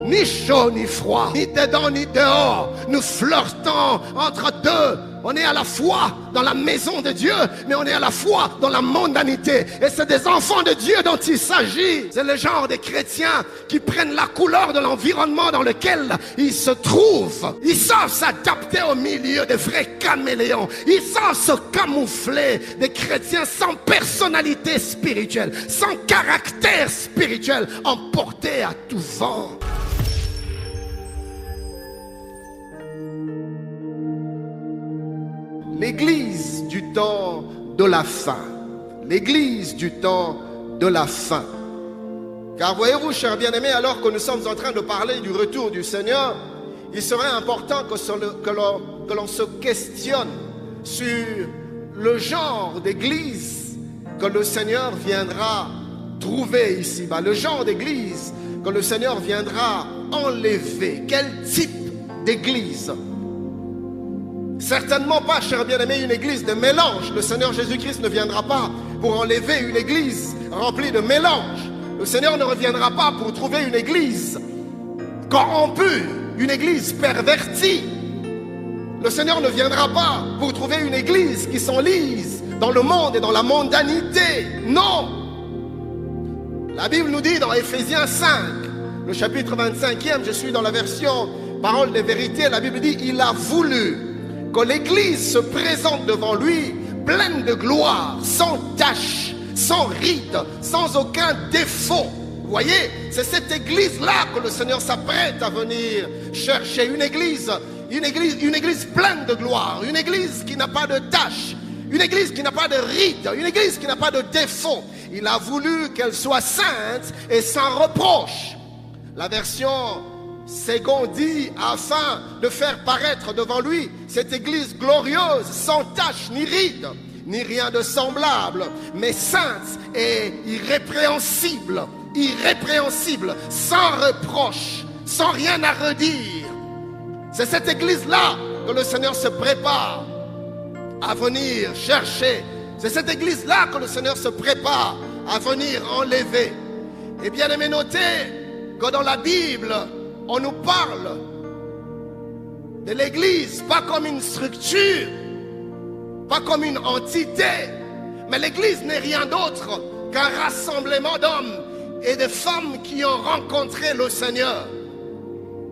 Ni chaud ni froid, ni dedans ni dehors. Nous flirtons entre deux. On est à la fois dans la maison de Dieu, mais on est à la fois dans la mondanité. Et c'est des enfants de Dieu dont il s'agit. C'est le genre de chrétiens qui prennent la couleur de l'environnement dans lequel ils se trouvent. Ils savent s'adapter au milieu des vrais caméléons. Ils savent se camoufler. Des chrétiens sans personnalité spirituelle, sans caractère spirituel, emportés à tout vent. L'église du temps de la fin. L'église du temps de la fin. Car voyez-vous, chers bien-aimés, alors que nous sommes en train de parler du retour du Seigneur, il serait important que l'on se questionne sur le genre d'église que le Seigneur viendra trouver ici-bas. Le genre d'église que le Seigneur viendra enlever. Quel type d'église? Certainement pas, chers bien-aimés, une église de mélange. Le Seigneur Jésus-Christ ne viendra pas pour enlever une église remplie de mélange. Le Seigneur ne reviendra pas pour trouver une église corrompue, une église pervertie. Le Seigneur ne viendra pas pour trouver une église qui s'enlise dans le monde et dans la mondanité. Non! La Bible nous dit dans Éphésiens 5, le chapitre 25e, je suis dans la version Parole des vérités, la Bible dit, il a voulu que l'Église se présente devant lui pleine de gloire, sans tache, sans ride, sans aucun défaut. Vous voyez, c'est cette Église-là que le Seigneur s'apprête à venir chercher. Une église pleine de gloire, une Église qui n'a pas de tache, une Église qui n'a pas de ride, une Église qui n'a pas de défaut. Il a voulu qu'elle soit sainte et sans reproche. La version Second dit, afin de faire paraître devant lui cette église glorieuse, sans tache ni ride, ni rien de semblable, mais sainte et irrépréhensible, sans reproche, sans rien à redire. C'est cette église-là que le Seigneur se prépare à venir chercher. C'est cette église-là que le Seigneur se prépare à venir enlever. Et bien aimé, notez que dans la Bible, on nous parle de l'église, pas comme une structure, pas comme une entité, mais l'église n'est rien d'autre qu'un rassemblement d'hommes et de femmes qui ont rencontré le Seigneur.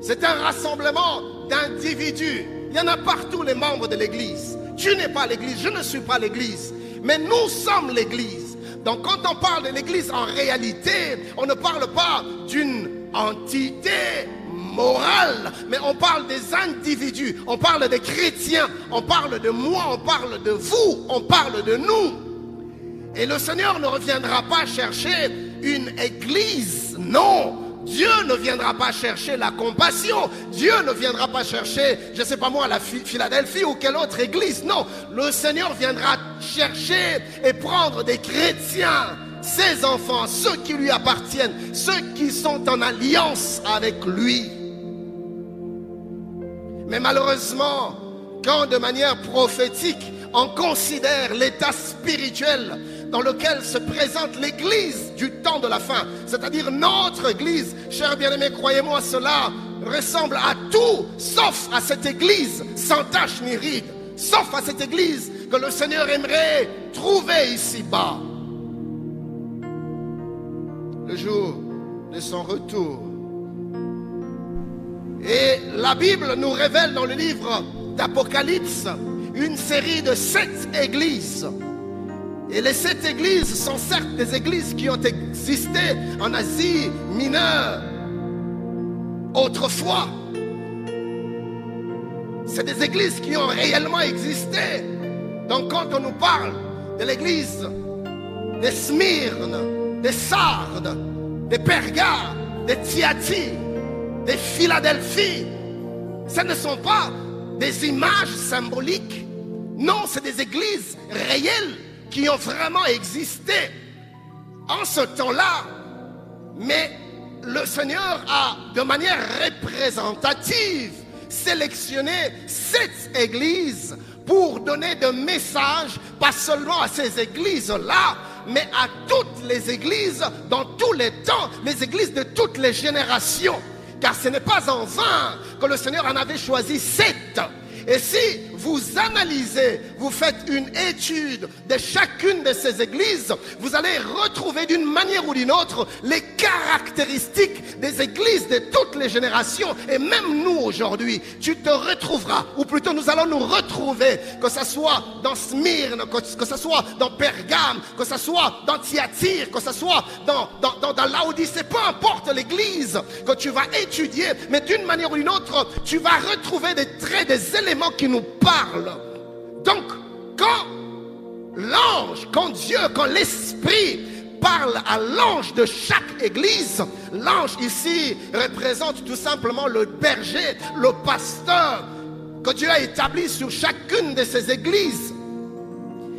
C'est un rassemblement d'individus. Il y en a partout, les membres de l'église. Tu n'es pas l'église, je ne suis pas l'église, mais nous sommes l'église. Donc quand on parle de l'église, en réalité, on ne parle pas d'une entité morale, mais on parle des individus, on parle des chrétiens, on parle de moi, on parle de vous, on parle de nous. Et le Seigneur ne reviendra pas chercher une église, non. Dieu ne viendra pas chercher la compassion. Dieu ne viendra pas chercher, je ne sais pas moi, la Philadelphie ou quelle autre église. Non, le Seigneur viendra chercher et prendre des chrétiens, ses enfants, ceux qui lui appartiennent, ceux qui sont en alliance avec lui. Mais malheureusement, quand de manière prophétique, on considère l'état spirituel dans lequel se présente l'église du temps de la fin, c'est-à-dire notre église, chers bien-aimés, croyez-moi, cela ressemble à tout, sauf à cette église sans tache ni ride, sauf à cette église que le Seigneur aimerait trouver ici-bas. Le jour de son retour. Et la Bible nous révèle dans le livre d'Apocalypse une série de 7 églises. Et les 7 églises sont certes des églises qui ont existé en Asie mineure autrefois. C'est des églises qui ont réellement existé. Donc quand on nous parle de l'église de Smyrne, des Sardes, des Perga, des Thyatire, des Philadelphie, ce ne sont pas des images symboliques. Non, c'est des églises réelles qui ont vraiment existé en ce temps-là. Mais le Seigneur a, de manière représentative, sélectionné 7 églises pour donner des messages, pas seulement à ces églises-là, mais à toutes les églises, dans tous les temps, les églises de toutes les générations. car ce n'est pas en vain que le Seigneur en avait choisi 7. Et si vous analysez, vous faites une étude de chacune de ces églises, vous allez retrouver d'une manière ou d'une autre les caractéristiques des églises de toutes les générations. Et même nous aujourd'hui, tu te retrouveras, ou plutôt nous allons nous retrouver, que ce soit dans Smyrne, que ce soit dans Pergame, que ce soit dans Thyatire, que ce soit dans Laodicée, peu importe l'église que tu vas étudier, mais d'une manière ou d'une autre, tu vas retrouver des traits, des éléments qui nous parlent. Donc, quand Dieu, quand l'Esprit parle à l'ange de chaque église, l'ange ici représente tout simplement le berger, le pasteur que Dieu a établi sur chacune de ces églises.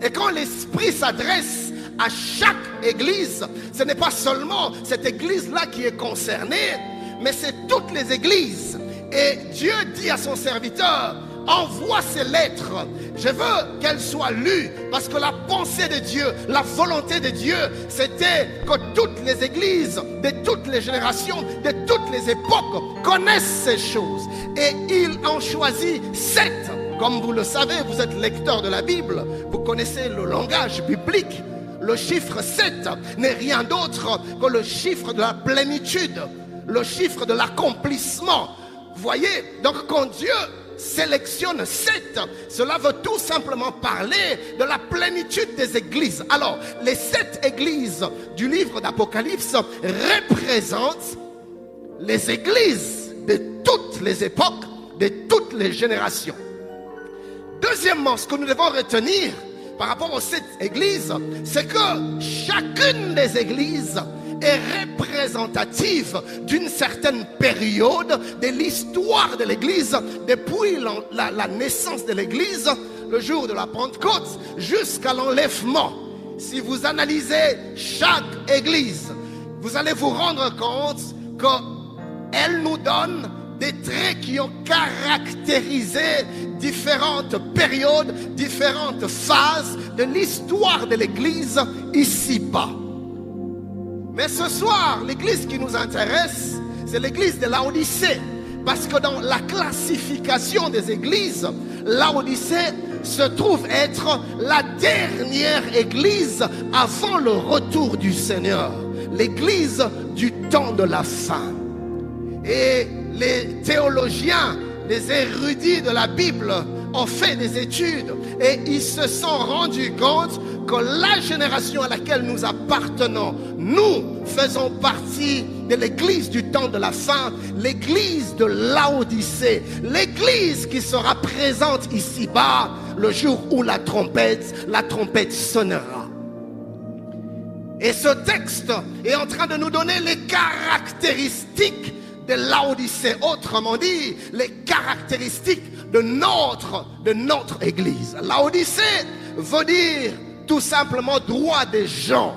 Et quand l'Esprit s'adresse à chaque église, ce n'est pas seulement cette église-là qui est concernée, mais c'est toutes les églises. Et Dieu dit à son serviteur: envoie ces lettres, je veux qu'elles soient lues, parce que la pensée de Dieu, la volonté de Dieu, c'était que toutes les églises, de toutes les générations, de toutes les époques connaissent ces choses. Et il en choisit 7. Comme vous le savez, vous êtes lecteur de la Bible, vous connaissez le langage biblique. Le chiffre 7 n'est rien d'autre que le chiffre de la plénitude, le chiffre de l'accomplissement. Vous voyez, donc quand Dieu sélectionne 7, cela veut tout simplement parler de la plénitude des églises. Alors, les 7 églises du livre d'Apocalypse représentent les églises de toutes les époques, de toutes les générations. Deuxièmement, ce que nous devons retenir par rapport aux 7 églises, c'est que chacune des églises est représentative d'une certaine période de l'histoire de l'église, depuis la naissance de l'église, le jour de la Pentecôte, jusqu'à l'enlèvement. Si vous analysez chaque église, vous allez vous rendre compte qu'elle nous donne des traits qui ont caractérisé différentes périodes, différentes phases de l'histoire de l'église ici-bas. Mais ce soir, l'église qui nous intéresse, c'est l'église de Laodicée. Parce que dans la classification des églises, Laodicée se trouve être la dernière église avant le retour du Seigneur. L'église du temps de la fin. Et les théologiens, les érudits de la Bible ont fait des études et ils se sont rendus compte que la génération à laquelle nous appartenons, nous faisons partie de l'église du temps de la fin, l'église de Laodicée, l'église qui sera présente ici-bas le jour où la trompette sonnera. Et ce texte est en train de nous donner les caractéristiques de Laodicée, autrement dit, les caractéristiques de notre église. Laodicée veut dire tout simplement droit des gens,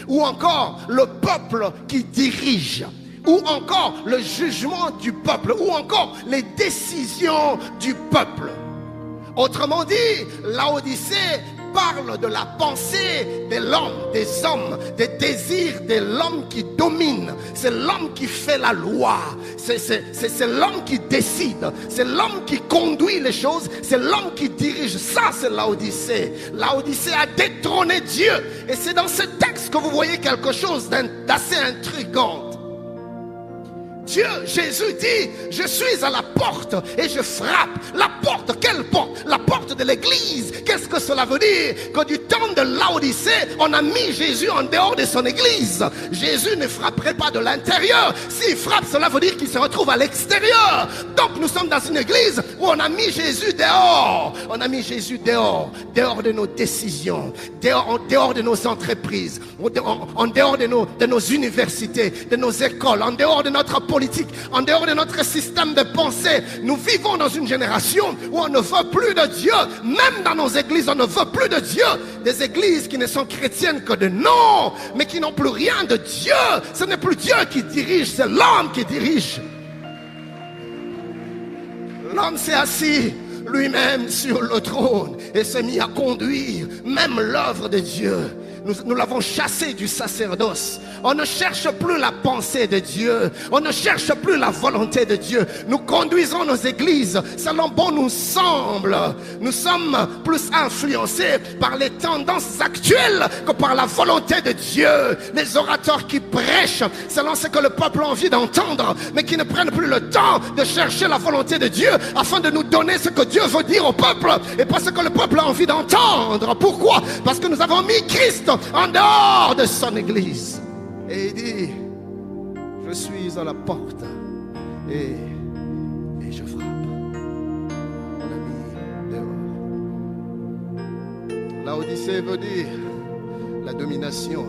ou encore le peuple qui dirige, ou encore le jugement du peuple, ou encore les décisions du peuple. Autrement dit, Laodicée parle de la pensée de l'homme, des hommes, des désirs de l'homme qui domine. C'est l'homme qui fait la loi, c'est l'homme qui décide, c'est l'homme qui conduit les choses, c'est l'homme qui dirige. Ça, c'est Laodicée. Laodicée a détrôné Dieu. Et c'est dans ce texte que vous voyez quelque chose d'assez intrigant. Dieu, Jésus dit: je suis à la porte et je frappe. La porte, quelle porte? La porte de l'église. Qu'est-ce que cela veut dire? Que du temps de Laodicée, on a mis Jésus en dehors de son église. Jésus ne frapperait pas de l'intérieur. S'il frappe, cela veut dire qu'il se retrouve à l'extérieur. Donc nous sommes dans une église où on a mis Jésus dehors. On a mis Jésus dehors. Dehors de nos décisions, en dehors de nos entreprises, en dehors de nos universités, de nos écoles, en dehors de notre politique, en dehors de notre système de pensée. Nous vivons dans une génération où on ne veut plus de Dieu. Même dans nos églises, on ne veut plus de Dieu. Des églises qui ne sont chrétiennes que de nom, mais qui n'ont plus rien de Dieu. Ce n'est plus Dieu qui dirige, c'est l'homme qui dirige. L'homme s'est assis lui-même sur le trône et s'est mis à conduire même l'œuvre de Dieu. nous l'avons chassé du sacerdoce. On ne cherche plus la pensée de Dieu. On ne cherche plus la volonté de Dieu. Nous conduisons nos églises selon bon nous semble. Nous sommes plus influencés par les tendances actuelles que par la volonté de Dieu. Les orateurs qui prêchent selon ce que le peuple a envie d'entendre, mais qui ne prennent plus le temps de chercher la volonté de Dieu afin de nous donner ce que Dieu veut dire au peuple et pas ce que le peuple a envie d'entendre. Pourquoi? Parce que nous avons mis Christ en dehors de son église. Et il dit, je suis à la porte et je frappe. On a mis dehors. Laodicée veut dire la domination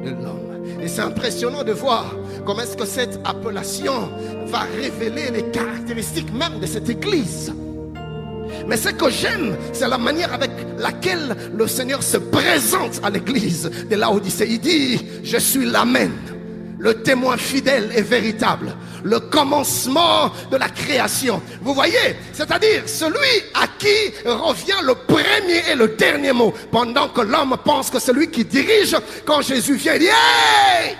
de l'homme. Et c'est impressionnant de voir comment est-ce que cette appellation va révéler les caractéristiques même de cette église. Mais ce que j'aime, c'est la manière avec laquelle le Seigneur se présente à l'église de Laodicée. Il dit, je suis l'Amen, le témoin fidèle et véritable, le commencement de la création. Vous voyez, c'est-à-dire celui à qui revient le premier et le dernier mot. Pendant que l'homme pense que c'est lui qui dirige, quand Jésus vient, il dit, hey,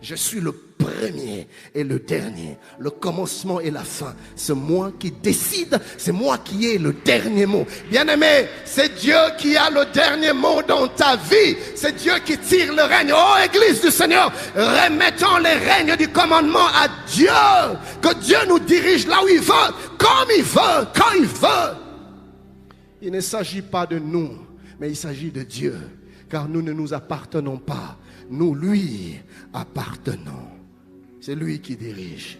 je suis le premier et le dernier, le commencement et la fin. C'est moi qui décide, c'est moi qui ai le dernier mot. Bien-aimé, c'est Dieu qui a le dernier mot dans ta vie. C'est Dieu qui tire le règne. Oh, Église du Seigneur, remettons les règnes du commandement à Dieu. Que Dieu nous dirige là où il veut, comme il veut, quand il veut. Il ne s'agit pas de nous, mais il s'agit de Dieu. Car nous ne nous appartenons pas, nous lui appartenons. C'est lui qui dirige.